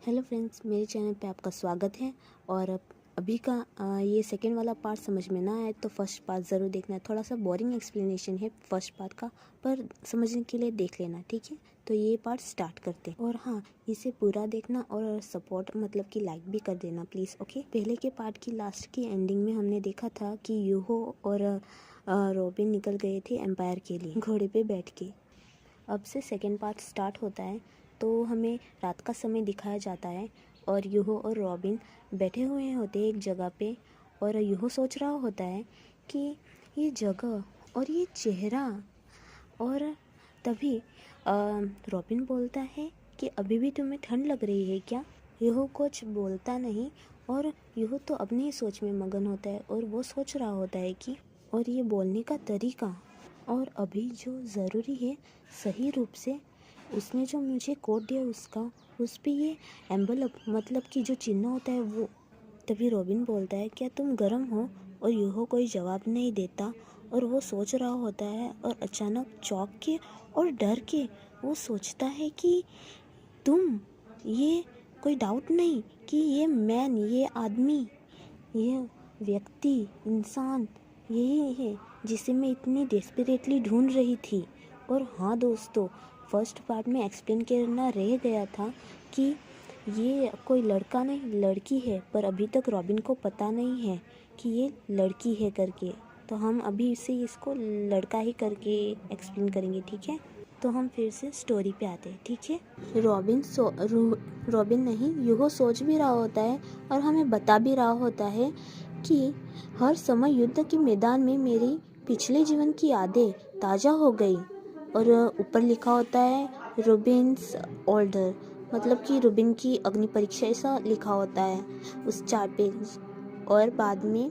Hello friends, मेरे channel पे आपका स्वागत है। और अभी का ये सेकेंड वाला पार्ट समझ में ना आए तो फर्स्ट पार्ट ज़रूर देखना। थोड़ा सा बोरिंग एक्सप्लेनेशन है फर्स्ट पार्ट का, पर समझने के लिए देख लेना, ठीक है। तो ये पार्ट स्टार्ट करते हैं। और हाँ, इसे पूरा देखना और सपोर्ट मतलब कि लाइक भी कर देना प्लीज़, ओके। पहले के पार्ट की लास्ट की एंडिंग में हमने देखा था कि यूहो और रॉबिन निकल गए थे एम्पायर के लिए घोड़े पे बैठ के। अब से सेकेंड पार्ट स्टार्ट होता है तो हमें रात का समय दिखाया जाता है और यूहो और रॉबिन बैठे हुए होते हैं एक जगह पे। और यूहो सोच रहा होता है कि ये जगह और ये चेहरा। और तभी रॉबिन बोलता है कि अभी भी तुम्हें ठंड लग रही है क्या। यूहो कुछ बोलता नहीं और यूहो तो अपनी ही सोच में मगन होता है और वो सोच रहा होता है कि और ये बोलने का तरीका और अभी जो ज़रूरी है सही रूप से उसने जो मुझे कोड दिया उसका उस पे ये एम्बलप मतलब कि जो चिन्ह होता है वो। तभी रॉबिन बोलता है क्या तुम गर्म हो, और यूहो कोई जवाब नहीं देता और वो सोच रहा होता है और अचानक चौंक के और डर के वो सोचता है कि तुम, ये कोई डाउट नहीं कि ये मैन, ये आदमी, ये व्यक्ति, इंसान यही है जिसे मैं इतनी डेस्परेटली ढूंढ रही थी। और हाँ दोस्तों, फर्स्ट पार्ट में एक्सप्लेन करना रह गया था कि ये कोई लड़का नहीं लड़की है, पर अभी तक रॉबिन को पता नहीं है कि ये लड़की है करके। तो हम अभी से इसको लड़का ही करके एक्सप्लेन करेंगे, ठीक है। तो हम फिर से स्टोरी पे आते हैं, ठीक है। रॉबिन नहीं, यूहो सोच भी रहा होता है और हमें बता भी रहा होता है कि हर समय युद्ध के मैदान में मेरी पिछले जीवन की यादें ताज़ा हो गई। और ऊपर लिखा होता है रूबिन्स ऑर्डर, मतलब कि रूबिन की अग्नि परीक्षा, ऐसा लिखा होता है उस चार्ट पे। और बाद में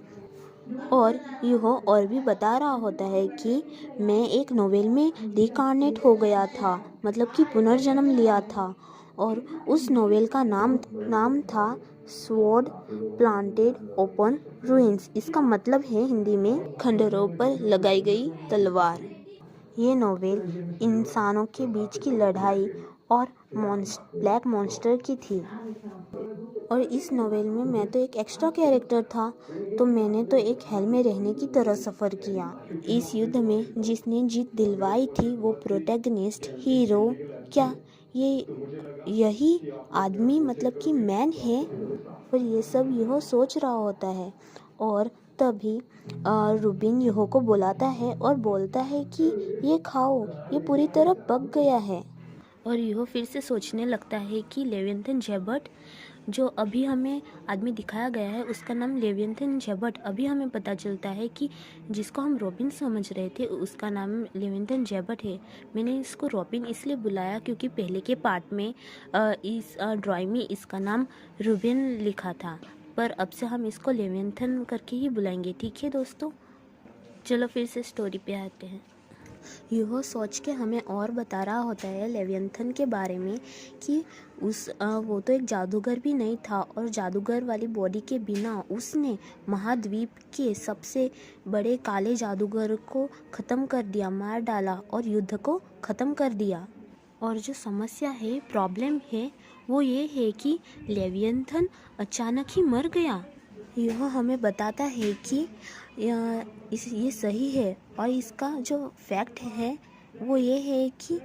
और यूहो और भी बता रहा होता है कि मैं एक नोवेल में रिकार्नेट हो गया था, मतलब कि पुनर्जन्म लिया था। और उस नोवेल का नाम था स्वॉर्ड प्लांटेड ओपन रूइंस। इसका मतलब है हिंदी में खंडरों पर लगाई गई तलवार। ये नोवेल इंसानों के बीच की लड़ाई और ब्लैक मॉन्स्टर की थी। और इस नोवेल में मैं तो एक एक्स्ट्रा कैरेक्टर था, तो मैंने तो एक हेल में रहने की तरह सफ़र किया। इस युद्ध में जिसने जीत दिलवाई थी वो प्रोटैगनिस्ट, हीरो, क्या ये यही आदमी मतलब कि मैन है। और ये सब यह सोच रहा होता है। और तभी रूबिन यूहो को बुलाता है और बोलता है कि ये खाओ, ये पूरी तरह पक गया है। और यूहो फिर से सोचने लगता है कि लेविंथन जेबर्ट, जो अभी हमें आदमी दिखाया गया है उसका नाम लेविंथन जेबर्ट। अभी हमें पता चलता है कि जिसको हम रॉबिन समझ रहे थे उसका नाम लेविंथन जेबर्ट है। मैंने इसको रॉबिन इसलिए बुलाया क्योंकि पहले के पार्ट में इस ड्राइंग में इसका नाम रूबिन लिखा था, पर अब से हम इसको लेविंथन करके ही बुलाएंगे, ठीक है दोस्तों। चलो फिर से स्टोरी पे आते हैं। यूहो सोच के हमें और बता रहा होता है लेवियंथन के बारे में कि वो तो एक जादूगर भी नहीं था और जादूगर वाली बॉडी के बिना उसने महाद्वीप के सबसे बड़े काले जादूगर को ख़त्म कर दिया, मार डाला और युद्ध को ख़त्म कर दिया। और जो समस्या है, प्रॉब्लम है, वो ये है कि लेवियंथन अचानक ही मर गया। यह हमें बताता है कि ये सही है। और इसका जो फैक्ट है वो ये है कि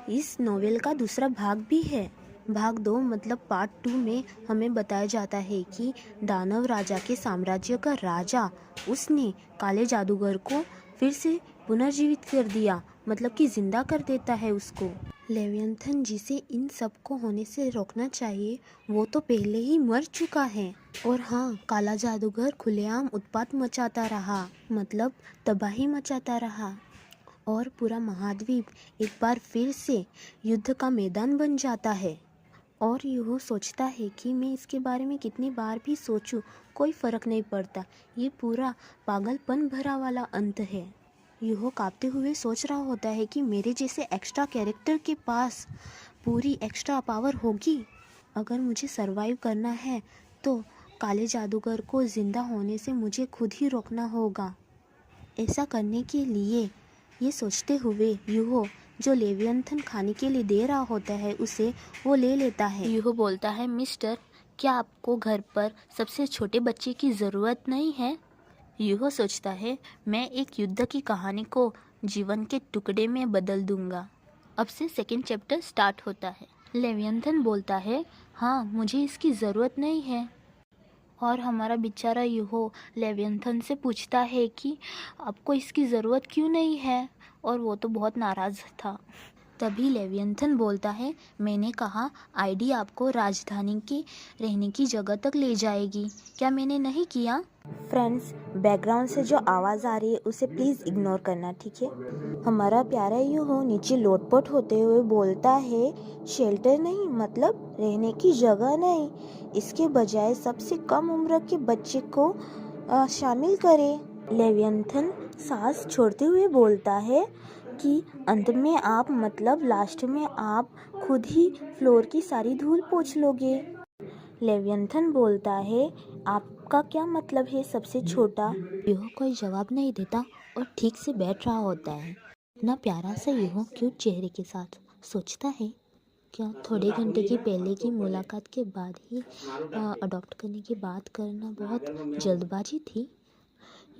इस नोवेल का दूसरा भाग भी है। भाग 2 मतलब पार्ट 2 में हमें बताया जाता है कि दानव राजा के साम्राज्य का राजा, उसने काले जादूगर को फिर से पुनर्जीवित कर दिया, मतलब कि जिंदा कर देता है उसको। लेवियंथन जिसे इन सब को होने से रोकना चाहिए वो तो पहले ही मर चुका है। और हाँ, काला जादूगर खुलेआम उत्पात मचाता रहा, मतलब तबाही मचाता रहा। और पूरा महाद्वीप एक बार फिर से युद्ध का मैदान बन जाता है। और यह सोचता है कि मैं इसके बारे में कितनी बार भी सोचूं, कोई फ़र्क नहीं पड़ता, ये पूरा पागलपन भरा वाला अंत है। यूहो कांपते हुए सोच रहा होता है कि मेरे जैसे एक्स्ट्रा कैरेक्टर के पास पूरी एक्स्ट्रा पावर होगी। अगर मुझे सरवाइव करना है तो काले जादूगर को ज़िंदा होने से मुझे खुद ही रोकना होगा। ऐसा करने के लिए ये सोचते हुए यूहो जो लेवियंथन खाने के लिए दे रहा होता है उसे वो ले लेता है। यूहो बोलता है, मिस्टर, क्या आपको घर पर सबसे छोटे बच्चे की ज़रूरत नहीं है? यूहो सोचता है, मैं एक युद्ध की कहानी को जीवन के टुकड़े में बदल दूंगा। अब से सेकंड चैप्टर स्टार्ट होता है। लेवियंथन बोलता है, हाँ मुझे इसकी ज़रूरत नहीं है। और हमारा बेचारा यूहो लेवियंथन से पूछता है कि आपको इसकी ज़रूरत क्यों नहीं है, और वो तो बहुत नाराज़ था। तभी लेवियंथन बोलता है, मैंने कहा आईडी आपको राजधानी के रहने की जगह तक ले जाएगी, क्या मैंने नहीं किया? फ्रेंड्स, बैकग्राउंड से जो आवाज़ आ रही है उसे प्लीज़ इग्नोर करना, ठीक है? हमारा प्यारा यूहो नीचे लोटपोट होते हुए बोलता है, शेल्टर नहीं मतलब रहने की जगह नहीं, इसके बजाय सबसे कम उम्र के बच्चे को शामिल करें। लेवियंथन सांस छोड़ते हुए बोलता है कि अंत में आप मतलब लास्ट में आप खुद ही फ्लोर की सारी धूल पोंछ लोगे। लेवियंथन बोलता है, आपका क्या मतलब है सबसे छोटा? यूहो कोई जवाब नहीं देता और ठीक से बैठ रहा होता है, इतना प्यारा सा यूहो क्यूट चेहरे के साथ। सोचता है, क्या थोड़े घंटे की पहले की मुलाकात के बाद ही अडॉप्ट करने की बात करना बहुत जल्दबाजी थी?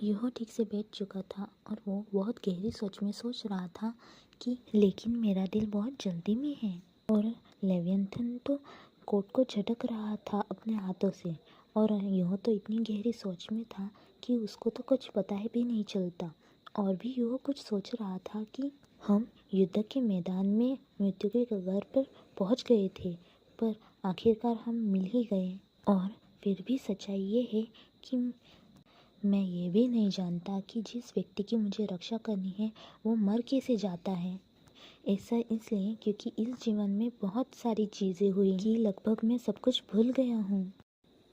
यूहो ठीक से बैठ चुका था और वो बहुत गहरी सोच में सोच रहा था कि लेकिन मेरा दिल बहुत जल्दी में है। और लेवियंथन तो कोट को झटक रहा था अपने हाथों से, और यूहो तो इतनी गहरी सोच में था कि उसको तो कुछ पता ही भी नहीं चलता। और भी यूहो कुछ सोच रहा था कि हम युद्ध के मैदान में मृत्यु के कगार पर पहुंच गए थे, पर आखिरकार हम मिल ही गए। और फिर भी सच्चाई ये है कि मैं ये भी नहीं जानता कि जिस व्यक्ति की मुझे रक्षा करनी है वो मर कैसे जाता है। ऐसा इसलिए क्योंकि इस जीवन में बहुत सारी चीज़ें हुई कि लगभग मैं सब कुछ भूल गया हूँ,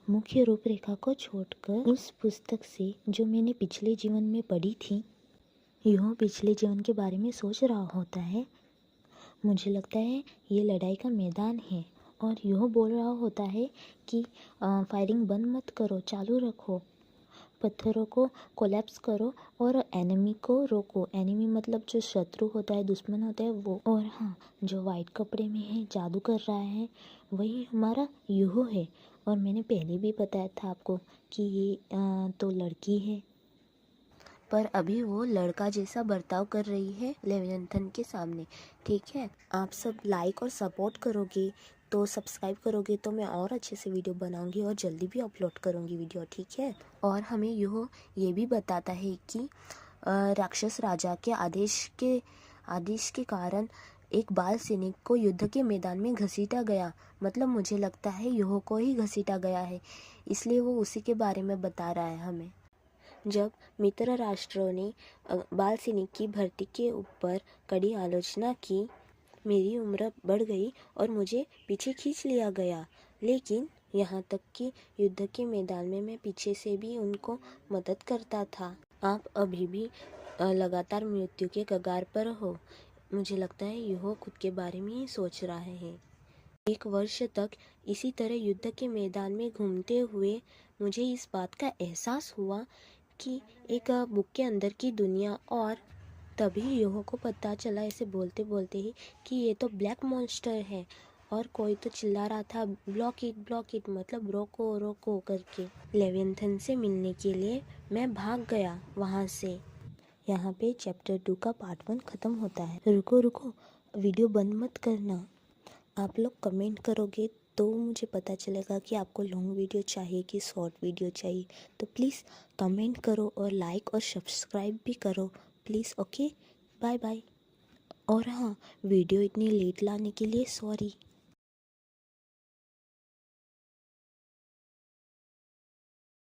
मुख्य रूपरेखा को छोड़कर उस पुस्तक से जो मैंने पिछले जीवन में पढ़ी थी। यूँ पिछले जीवन के बारे में सोच रहा होता है। मुझे लगता है ये लड़ाई का मैदान है, और यूँ बोल रहा होता है कि फायरिंग बंद मत करो, चालू रखो, पत्थरों को कोलैप्स करो और एनिमी को रोको। एनिमी मतलब जो शत्रु होता है, दुश्मन होता है वो। और हाँ, जो वाइट कपड़े में है, जादू कर रहा है, वही हमारा यूहो है। और मैंने पहले भी बताया था आपको कि ये तो लड़की है, पर अभी वो लड़का जैसा बर्ताव कर रही है लेवियंथन के सामने, ठीक है? आप सब लाइक और सपोर्ट करोगे तो सब्सक्राइब करोगे तो मैं और अच्छे से वीडियो बनाऊंगी और जल्दी भी अपलोड करूंगी वीडियो, ठीक है? और हमें ये भी बताता है कि राक्षस राजा के आदेश के कारण एक बाल सैनिक को युद्ध के मैदान में घसीटा गया। मतलब मुझे लगता है यूहो को ही घसीटा गया है, इसलिए वो उसी के बारे में बता रहा है हमें। जब मित्र राष्ट्रों ने बाल सैनिक की भर्ती के ऊपर कड़ी आलोचना की, मेरी उम्र बढ़ गई और मुझे पीछे खींच लिया गया, लेकिन यहाँ तक कि युद्ध के मैदान में मैं पीछे से भी उनको मदद करता था। आप अभी भी लगातार मृत्यु के कगार पर हो। मुझे लगता है यूहो खुद के बारे में ही सोच रहा है। 1 वर्ष तक इसी तरह युद्ध के मैदान में घूमते हुए मुझे इस बात का एहसास हुआ कि एक बुक के अंदर की दुनिया, और तभी यूहो को पता चला ऐसे बोलते बोलते ही कि ये तो ब्लैक मॉन्स्टर है। और कोई तो चिल्ला रहा था, ब्लॉक इट मतलब रोको रोको करके। लेवियंथन से मिलने के लिए मैं भाग गया वहाँ से। यहाँ पे चैप्टर 2 का पार्ट 1 ख़त्म होता है। रुको, वीडियो बंद मत करना। आप लोग कमेंट करोगे तो मुझे पता चलेगा कि आपको लॉन्ग वीडियो चाहिए कि शॉर्ट वीडियो चाहिए। तो प्लीज़ कमेंट करो और लाइक और सब्सक्राइब भी करो प्लीज़। Okay, bye bye. और हाँ, वीडियो इतनी लेट लाने के लिए सॉरी।